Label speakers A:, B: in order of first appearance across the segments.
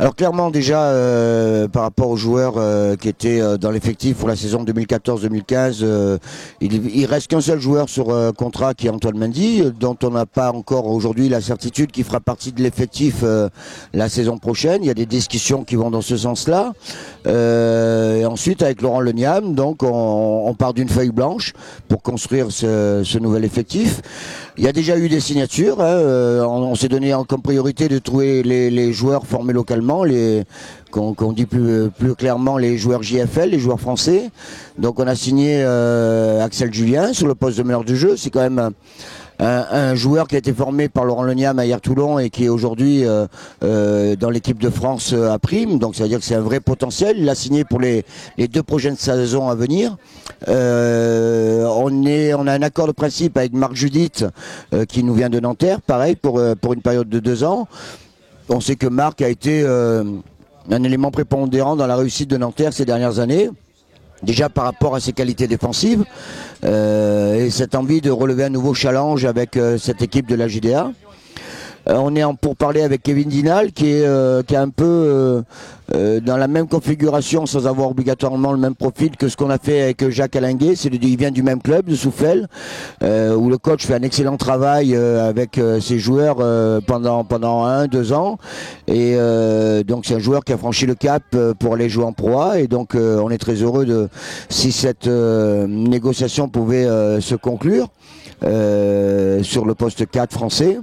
A: Alors clairement déjà par rapport aux joueurs qui étaient dans l'effectif pour la saison 2014-2015, il reste qu'un seul joueur sur contrat qui est Antoine Mendy, dont on n'a pas encore aujourd'hui la certitude qu'il fera partie de l'effectif la saison prochaine. Il y a des discussions qui vont dans ce sens-là. Et ensuite avec Laurent Leniam, donc on part d'une feuille blanche pour construire ce nouvel effectif. Il y a déjà eu des signatures, on s'est donné comme priorité de trouver les joueurs formés localement, qu'on dit plus clairement les joueurs JFL, les joueurs français. Donc on a signé Axel Julien sur le poste de meneur de jeu. C'est quand même un joueur qui a été formé par Laurent Leniam à Hier-Toulon et qui est aujourd'hui dans l'équipe de France à Prime. Donc ça veut dire que c'est un vrai potentiel. Il l'a signé pour les 2 prochaines saisons à venir. On a un accord de principe avec Marc Judith qui nous vient de Nanterre, pareil pour une période de 2 ans. On sait que Marc a été un élément prépondérant dans la réussite de Nanterre ces dernières années. Déjà par rapport à ses qualités défensives et cette envie de relever un nouveau challenge avec cette équipe de la JDA. On est pour parler avec Kevin Dinal qui est un peu dans la même configuration sans avoir obligatoirement le même profil que ce qu'on a fait avec Jacques Alinguet. Il vient du même club de Souffel où le coach fait un excellent travail avec ses joueurs pendant 1-2 ans et donc c'est un joueur qui a franchi le cap pour aller jouer en Pro A et donc on est très heureux si cette négociation pouvait se conclure sur le poste 4 français.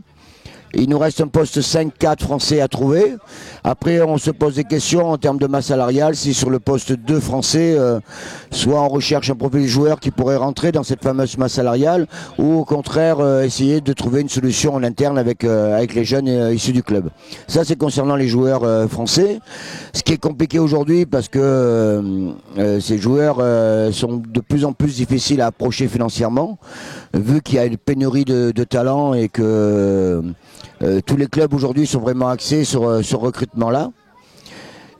A: Il nous reste un poste 5-4 français à trouver. Après, on se pose des questions en termes de masse salariale. Si sur le poste 2 français, soit on recherche un profil de joueur qui pourrait rentrer dans cette fameuse masse salariale, ou au contraire, essayer de trouver une solution en interne avec les jeunes issus du club. Ça, c'est concernant les joueurs français. Ce qui est compliqué aujourd'hui, parce que ces joueurs sont de plus en plus difficiles à approcher financièrement, vu qu'il y a une pénurie de talent et que tous les clubs aujourd'hui sont vraiment axés sur ce recrutement-là.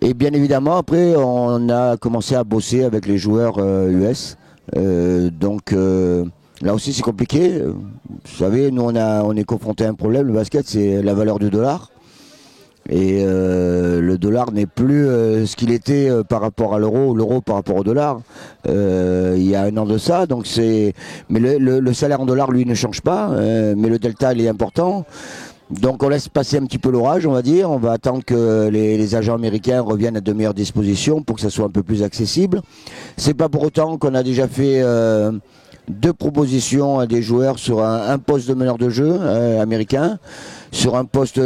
A: Et bien évidemment, après, on a commencé à bosser avec les joueurs US. Donc là aussi, c'est compliqué. Vous savez, nous, on est confronté à un problème. Le basket, c'est la valeur du dollar. Et le dollar n'est plus ce qu'il était par rapport à l'euro, l'euro par rapport au dollar. Il y a un an de ça, donc mais le salaire en dollars, lui, ne change pas. Mais le delta, il est important. Donc on laisse passer un petit peu l'orage, on va dire. On va attendre que les agents américains reviennent à de meilleures dispositions pour que ça soit un peu plus accessible. C'est pas pour autant qu'on a déjà fait 2 propositions à des joueurs sur un poste de meneur de jeu américain, sur un poste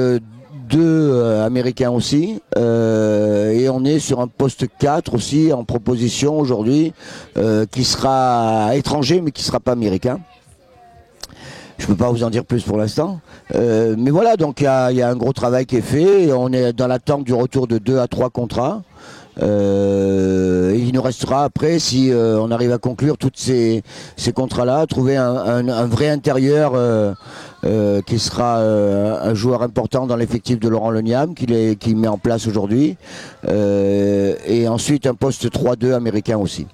A: 2 américain aussi, et on est sur un poste 4 aussi en proposition aujourd'hui, qui sera étranger mais qui sera pas américain. Je ne peux pas vous en dire plus pour l'instant. Mais voilà, donc il y a un gros travail qui est fait. Et on est dans l'attente du retour de 2 à 3 contrats. Et il nous restera après, si on arrive à conclure tous ces contrats-là, trouver un vrai intérieur qui sera un joueur important dans l'effectif de Laurent Leniam, qu'il met en place aujourd'hui. Et ensuite un poste 3-2 américain aussi.